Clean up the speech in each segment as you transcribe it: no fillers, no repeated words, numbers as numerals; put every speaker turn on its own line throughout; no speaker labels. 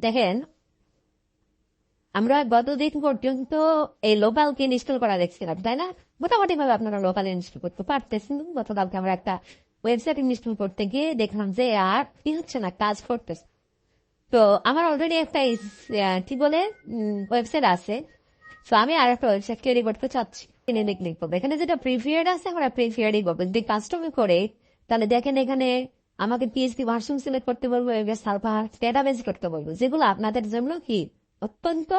দেখেন আমরা গতদিন পর্যন্ত এই লোকালকে ইনস্টল করা দেখছিলাম, তাই না? মোটামুটি ভাবে আপনারা লোকাল ইনস্টল করতে পারতেছেন। গতকালকে আমরা একটা ওয়েবসাইট ইনস্টল করতে গিয়ে দেখলাম যে আর কি হচ্ছে না, কাজ করতেছে। তো আমার অলরেডি একটা কি বলে ওয়েবসাইট আছে, তো আমি আর একটা ওয়েবসাইট তৈরি করতে চাচ্ছি। ক্লিক করবো, এখানে যেটা প্রিফিয়ার্ড আছে আমরা প্রিফিয়ার্ডই করবো। যদি কাস্টমে করে তাহলে দেখেন এখানে আমাকে পিএইচপি ভার্সন সিলেক্ট করতে বলবো, সার্ভার ডেটাবেস করতে বলবো, যেগুলো আপনাদের জন্য কি অত্যন্ত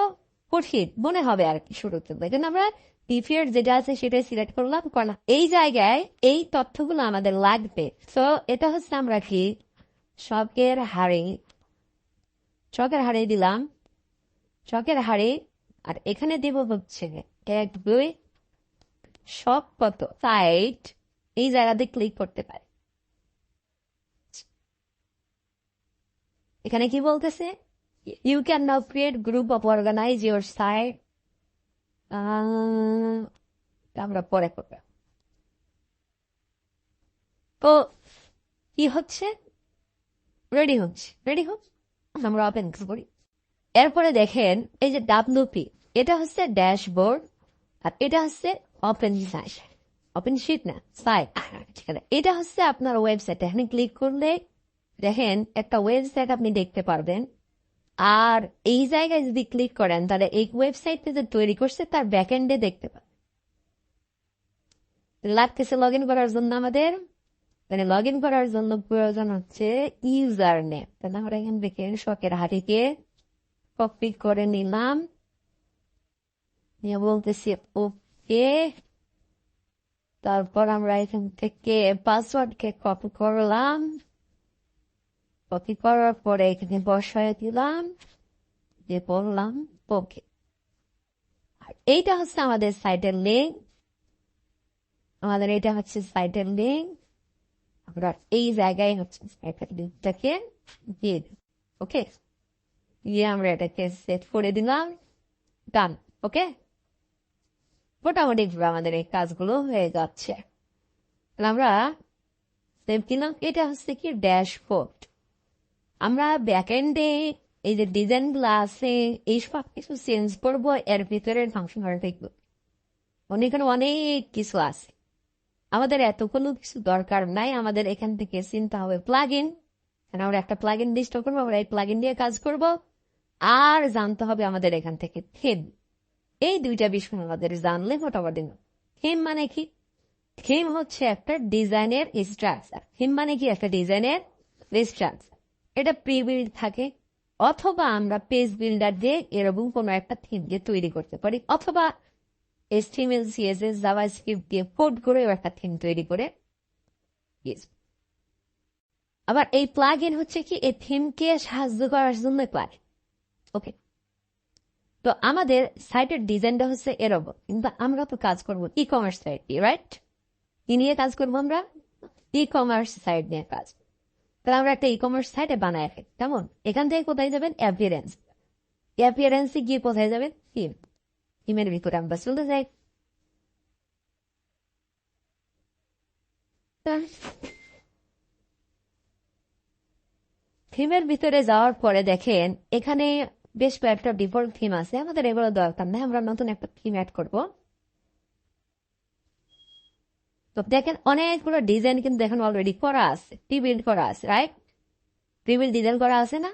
কঠিন মনে হবে আর কি শুরুতে। দেখেন আমরা প্রিফিয়ার্ড যেটা আছে সেটাই সিলেক্ট করলাম, কারণ এই জায়গায় এই তথ্যগুলো আমাদের লাগবে। তো এটা হচ্ছে আমরা কি শখের হারে দিলাম, শখের হারে। আর এখানে দেব হচ্ছে এক দুই শখ কত সাইট, এই জায়গাতে ক্লিক করতে পারে। এখানে কি বলতেছে, you can now create group of organise your site. আমরা পরে করবো। তো কি হচ্ছে, রেডি হোক, আমরা ওপেন করি। এরপরে দেখেন এই যে ডাব্লিউপি, এটা হচ্ছে ড্যাশবোর্ড, আর এটা হচ্ছে ওপেন শিট না সাইট, ঠিক আছে। এটা হচ্ছে আপনার ওয়েবসাইট। এখানে ক্লিক করলে দেখেন একটা ওয়েবসাইট আপনি দেখতে পারবেন। আর এই জায়গায় যদি ক্লিক করেন তাহলে এই ওয়েবসাইট যে তৈরি করছে তার ব্যাকএন্ডে দেখতে পাবেন। লাগতেছে লগ ইন করার জন্য আমাদের, মানে লগ ইন করার জন্য প্রয়োজন হচ্ছে ইউজার নেম। তাহলে আমরা এখান থেকে শখের হাটিকে কপি করে নিলাম, নিয়ে বলতেছি ওকে। তারপর আমরা এখান থেকে পাসওয়ার্ডকে কপি করলাম, কপি করার পরে এখানে বসায় দিলাম, দিয়ে বললাম ওকে। আর এইটা হচ্ছে আমাদের সাইটের লিঙ্ক, এটা হচ্ছে সাইটের লিঙ্ক। আমরা এই জায়গায় হচ্ছে সাইটের লিঙ্কটাকে দিয়ে দিই, ওকে। দিয়ে আমরা এটাকে সেট করে দিলাম, ডান, ওকে। মোটামুটি আমাদের এই কাজগুলো হয়ে যাচ্ছে। আমরা সেভ দিলাম। এটা হচ্ছে কি ড্যাশবোর্ড। আমরা ব্যাকএন্ডে এই যে ডিজাইন গুলো আছে এই সব কিছু চেঞ্জ করবো, এর ভিতরে ফাংশন দেখবো। এখানে অনেক কিছু আছে, আমাদের এত কোনো কিছু দরকার নাই। আমাদের এখান থেকে চিন্তা হবে প্লাগ ইন, আমরা একটা প্লাগ ইন লিস্ট করবো, আমরা এই প্লাগ ইন দিয়ে কাজ করব। আর জানতে হবে আমাদের এখান থেকে থিম, এই দুইটা বিষয় আমাদের জানলে মোটামুটি। থিম মানে কি, থিম হচ্ছে একটা ডিজাইনের স্ট্রাকচার। থিম মানে কি একটা ডিজাইনের স্ট্রাকচার। এটা প্রি বিল্ড থাকে, অথবা আমরা পেজ বিল্ডার দিয়ে এরকম কোনো একটা থিম দিয়ে তৈরি করতে পারি, অথবা HTML CSS জাভাস্ক্রিপ্ট দিয়ে কোড করে একটা থিম তৈরি করে। আবার এই প্লাগ ইন হচ্ছে কি এই থিমকে সাহায্য করার জন্য প্লাগ, ওকে। তো আমাদের সাইটের ডিজাইনটা হচ্ছে এরকম, কিন্তু আমরা তো কাজ করবো ই কমার্স সাইট দিয়ে, রাইট? কি নিয়ে কাজ করবো আমরা? ই কমার্স সাইট নিয়ে কাজ। তাহলে আমরা একটা ই কমার্স সাইটে বানায় রাখি, কেমন? এখান থেকে কোথায় যাবেন? অ্যাপিয়ারেন্সে গিয়ে কোথায় যাবেন? থিম। থিমের ভিতরে আমরা চলতে যাই। থিমের ভিতরে যাওয়ার পরে দেখেন এখানে বেশ কয়েকটা ডিফল্ট থিম আছে, আমাদের এগুলো দরকার নেই, আমরা নতুন একটা থিম অ্যাড করব। তো দেখেন অনেকগুলো ডিজাইন কিন্তু দেখেন অলরেডি করা আছে, প্রিবিল্ড করা আছে, রাইট? প্রিবিল্ড ডিজাইন করা আছে না?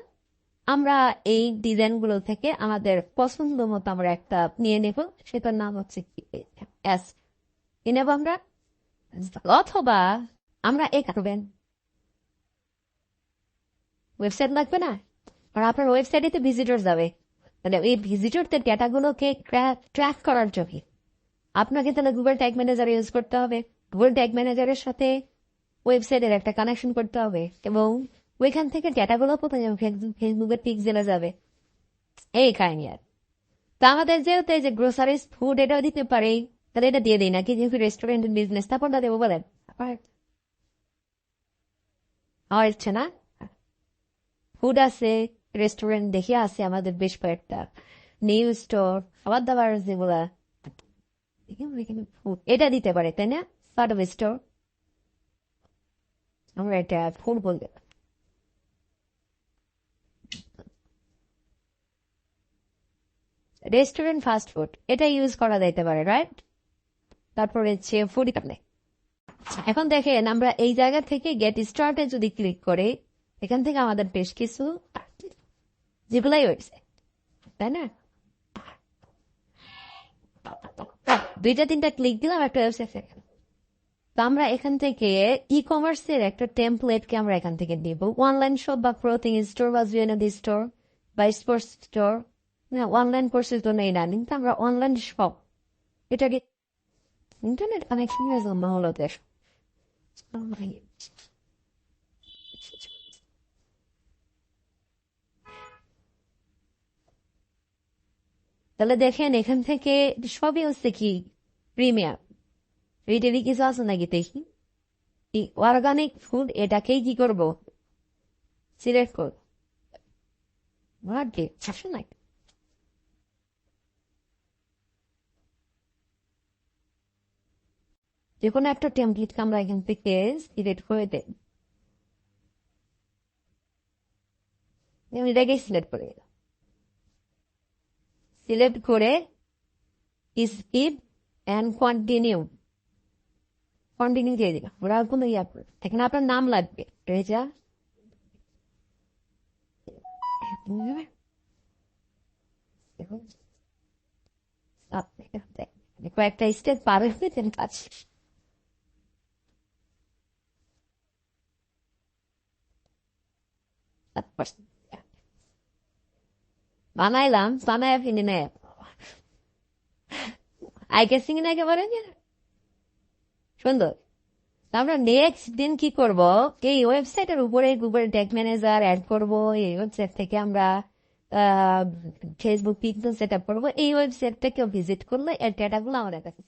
আমরা এই ডিজাইন গুলো থেকে আমাদের পছন্দ মতো আমরা একটা নিয়ে নেব, সেটার নাম হচ্ছে কি নেব আমরা। অথবা আমরা করবেন, ওয়েবসাইট লাগবে না, আর আপনার ওয়েবসাইটে ভিজিটর যাবে, তাহলে এই ভিজিটরদের ডেটাগুলোকে ট্র্যাক করার জন্য আপনাকে তাহলে গুগল ট্যাগ ম্যানেজার ইউজ করতে হবে। গুগল ট্যাগ ম্যানেজারের সাথে ওয়েবসাইটের একটা কানেকশন করতে হবে, এবং ওইখান থেকে ডেটাগুলো কোথায় যাবে? ফেসবুকের পিক্সেলে যাবে, এই কাহিনী। আর তো আমাদের যেহেতু এই যে গ্রোসারিজ ফুড এটাও দিতে পারে, তাহলে এটা দিয়ে দিই নাকি, যেহেতু রেস্টুরেন্টের বিজনেস, তারপরটা দেবো বলেন? হচ্ছে না, ফুড আছে, রেস্টুরেন্ট দেখে আছে আমাদের বেশ কয়েকটা, নিউ স্টোর, খাবার দাবার যেগুলা, এটা দিতে পারে, তাই না? পার্ট অফ স্টোর, আমরা এটা ফুড বলতে। রেস্টুরেন্ট ফাস্ট ফুড এটা ইউজ করা যাইতে পারে, রাইট? তারপরে হচ্ছে ফুড কাপনে। এখন দেখেন আমরা এই জায়গা থেকে গেট স্টার্টে যদি ক্লিক করে এখান থেকে আমাদের বেশ কিছু যেগুলাই ওয়েবসাইট, তাই না? 2-3টা ক্লিক দিলাম একটা ওয়েবসাইট। তো আমরা এখান থেকে ই কমার্সের একটা টেমপ্লেটকে আমরা এখান থেকে দিব। অনলাইন শপ বা ক্লোথিং স্টোর বা জুয়েলারি স্টোর বা স্পোর্টস স্টোর, না অনলাইন কোর্সের জন্য এই রানিং। তো আমরা অনলাইন শপ এটাকে ইন্টারনেট কানেকশন হলো দেশ। তাহলে দেখেন এখান থেকে সবই হচ্ছে কি প্রিমিয়াম। রিটেলি কিছু আছে নাকি দেখি। অর্গানিক ফুড এটাকেই কি করব, সিলেক্ট করব। নাই যে কোনো একটা টেমপ্লেটকে আমরা এখান থেকে সিলেক্ট করে দেব। এটাকে সিলেক্ট করে দিলাম। সিলেক্ট করে স্কিপ অ্যান্ড কন্টিনিউ দিয়ে দিলাম। ওরা কোনো এখানে আপনার নাম লাগবে, রেজা। কয়েকটা স্টেপ পার হয়ে দেন কাজ। বানাইলাম, বানায় ফিনে নেয় আই গেসিং না একেবারে সুন্দর। আমরা নেক্সট দিন কি করব, এই ওয়েবসাইটের উপরে গুগল ট্যাগ ম্যানেজার অ্যাড করব। এই ওয়েবসাইট থেকে আমরা ফেসবুক পিক্সেল সেট আপ করবো। এই ওয়েবসাইটটা কেউ ভিজিট করলে এর ডেটাগুলো আমাদের কাছে